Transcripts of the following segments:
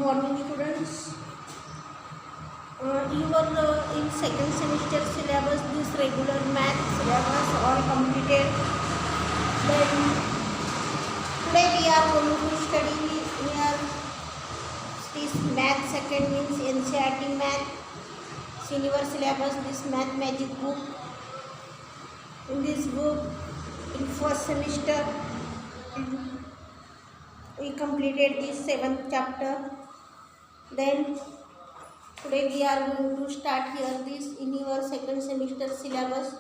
morning students. You are in second semester syllabus, this regular math syllabus all completed. Then today we are going to study here this math second means NCERT math silver syllabus, this math magic book. In this book in first semester we completed this 7th chapter. Then today we are going to start here this in your second semester syllabus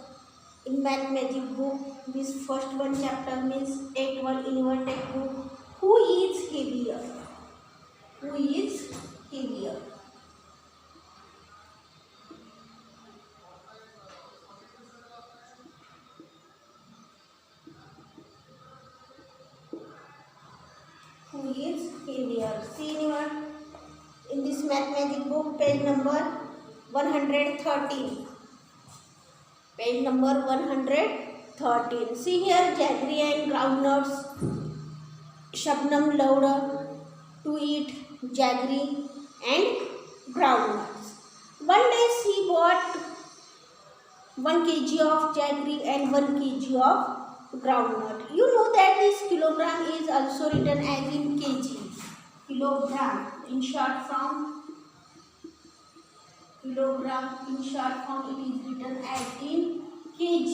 in math magic book. This first one chapter means take one in your textbook. Who is heavier? Who is heavier? Who is heavier? See in this math magic book, page number 113. Page number 113. See here, jaggery and groundnuts. Shabnam loved to eat jaggery and groundnuts. One day she bought 1 kg of jaggery and 1 kg of groundnut. You know that this kilogram is also written as in kg. Kilogram in short form. Kilogram in short form it is written as in kg.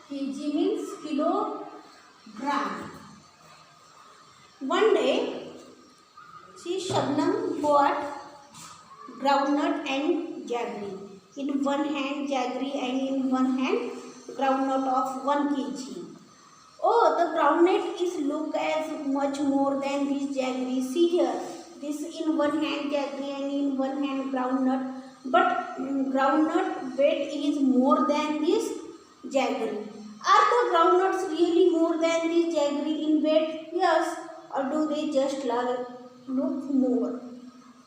Kg means kilogram. One day, Shabnam bought groundnut and jaggery. In one hand jaggery and in one hand groundnut of 1 kg. Oh, the groundnut is look as much more than this jaggery. See here, this in one hand jaggery and in one hand groundnut. But groundnut weight is more than this jaggery. Are the groundnuts really more than this jaggery in weight? Yes. Or do they just look more?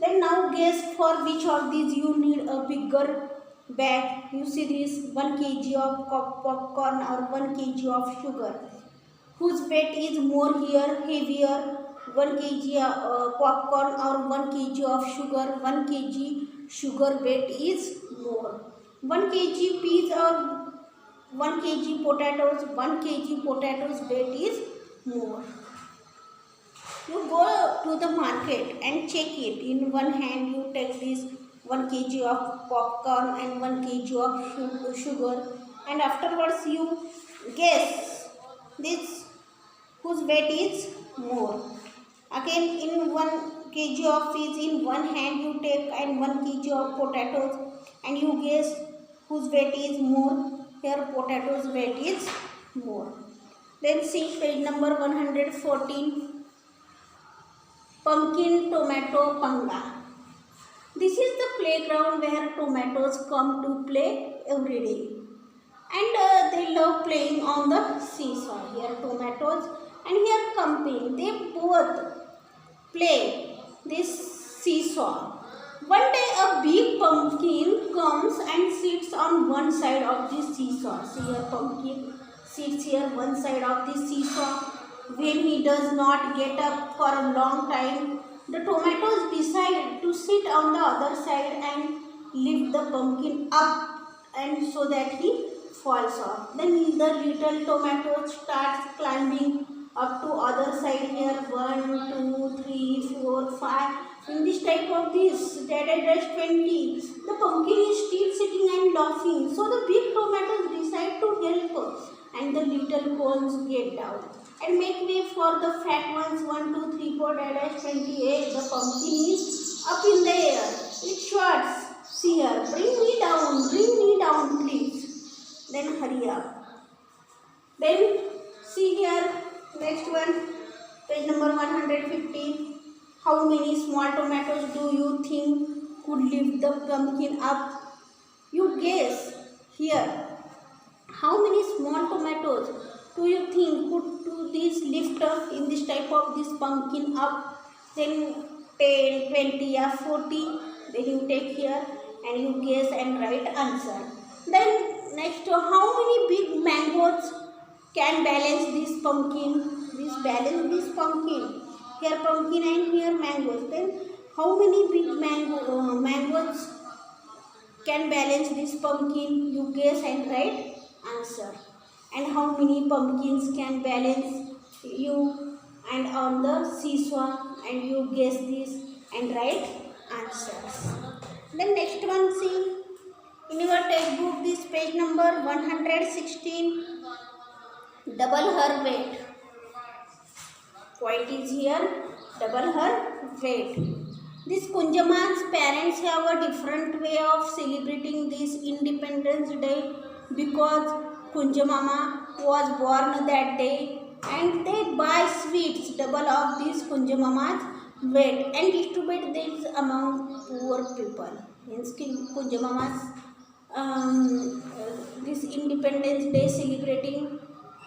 Then now guess for which of these you need a bigger bag. You see this 1 kg of popcorn or 1 kg of sugar. Whose weight is more here, heavier? 1 kg popcorn or 1 kg of sugar? 1 kg sugar weight is more. 1 kg peas or 1 kg potatoes? 1 kg potatoes weight is more. You go to the market and check it. In one hand you take this 1 kg of popcorn and 1 kg of sugar, and afterwards you guess this whose weight is more. Again in 1 kg of fish in one hand you take and 1 kg of potatoes and you guess whose weight is more. Here potatoes weight is more. Then see page number 114. Pumpkin tomato panga. This is the playground where tomatoes come to play every day. And they love playing on the seesaw. Here tomatoes and here pumpkin. They both play this seesaw. One day a big pumpkin comes and sits on one side of this seesaw. See here pumpkin sits here one side of this seesaw. When he does not get up for a long time, the tomatoes decide to sit on the other side and lift the pumpkin up and so that he falls off. Then the little tomato starts climbing up to other side here. 1, 2, 3, 4, 5. In this type of this, that I just 20. The pumpkin is still sitting and laughing. So the big tomatoes decide to help and the little cones get down and make way for the fat ones. 1, 2, 3, 4, 28. The pumpkin is up in the air. It shouts, see here, bring me down please. Then hurry up. Then see here, next one, page number 115. How many small tomatoes do you think could lift the pumpkin up? You guess here. How many small tomatoes do you think could do this lift up in this type of this pumpkin up? Then 10, 20 or 40. Then you take here and you guess and write answer. Then next, how many big mangoes can balance this pumpkin? Balance this pumpkin. Here pumpkin and here mangoes. Then How many big mangoes can balance this pumpkin? You guess and write answer. And how many pumpkins can balance you and on the seesaw? And you guess this and write answers. Then next one, see. In your textbook, this page number 116, double her weight. Point is here, double her weight. This Kunjama's parents have a different way of celebrating this Independence Day because Kunjamama was born that day and they buy sweets double of this Kunjamama's weight and distribute this among poor people. Means Kunjamama's this Independence Day celebrating,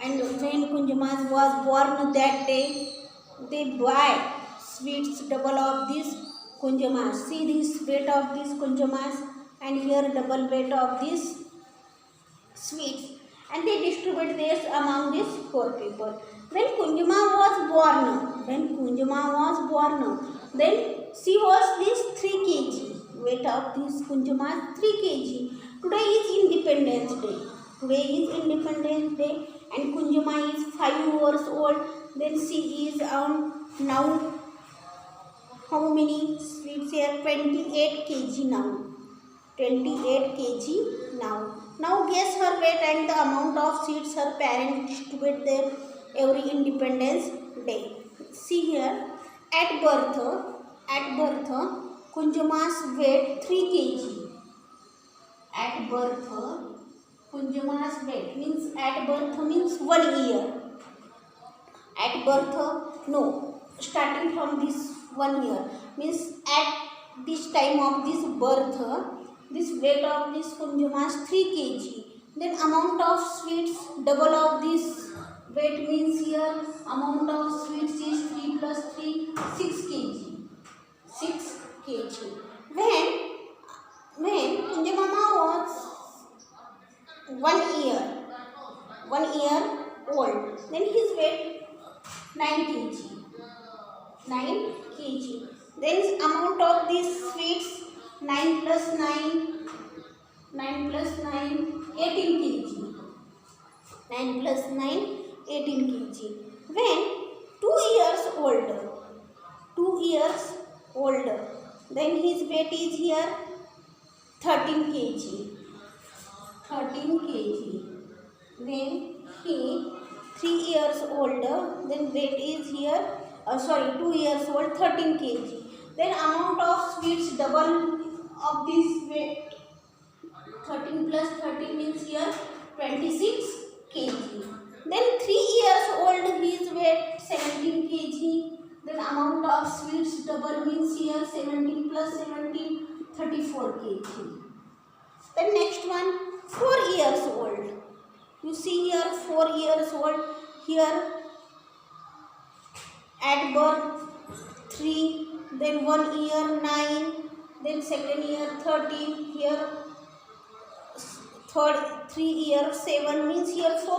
and when Kunjamas was born that day, they buy sweets double of this Kunjamas. See this weight of this Kunjamas and here double weight of this sweets, and they distribute this among these poor people. When Kunjama was born, then she was this 3 kg. Weight of this Kunjama 3 kg. Today is Independence Day. And Kunjama is 5 years old. Then she is on now how many sweets here? 28 kg now. 28 kg now. Now guess her weight and the amount of sweets her parents distribute there every Independence Day. See here, at birth, Kunjama's weight 3 kg. At birth, Kunjama's weight means 1 year. At birth, no, starting from this 1 year means at this time of this birth, this weight of this Kunjama's 3 kg. Then amount of sweets double of this weight means here amount of sweets is 3 plus 3 6 kg. 6 kg. When Kunjamama was 1 year old, then his weight 9 kg. 9 kg. Then amount of these sweets 9 plus 9, 18 kg. 9 plus 9, 18 kg. When 2 years older, then his weight is here 13 kg. 13 kg. When he 3 years older, then weight is here 2 years old, 13 kg. Then amount of sweets double of this weight. 13 plus 13 means here 26 kg. Then 3 years old, his weight 17 kg. Then amount of sweets double means here 17 plus 17, 34 kg. Then next one, 4 years old. You see here 4 years old. Here at birth 3, then 1 year 9, then second year 13, here third 3 year 7 means here 4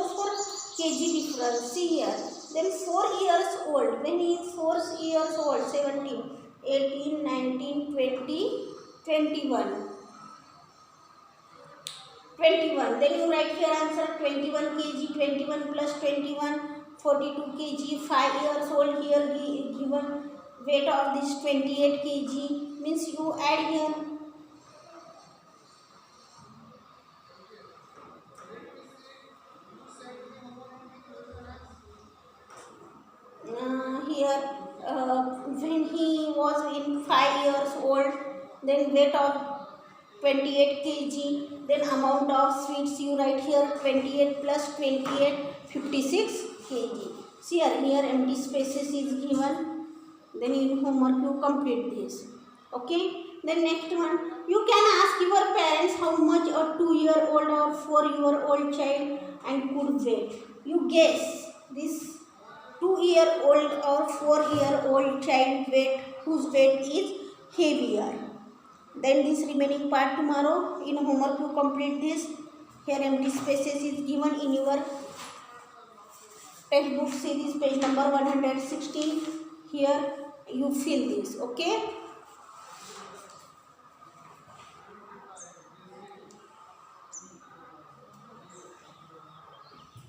kg difference. See here, then 4 years old, when he is 4 years old, 17, 18, 19, 20, 21. 21, then you write here answer 21 kg, 21 plus 21, 42 kg, 5 years old, here given weight of this 28 kg, means you add here. When he was in 5 years old, then weight of 28 kg, then amount of sweets you write here 28 plus 28, 56 kg. See here empty spaces is given, then in homework you complete this. Okay, then next one, you can ask your parents how much a 2-year-old or 4-year-old child and could weight. You guess this 2-year-old or 4-year-old child weight, whose weight is heavier. Then this remaining part tomorrow in homework you complete this. Here empty spaces is given in your textbook series page number 116. Here you fill this. Okay.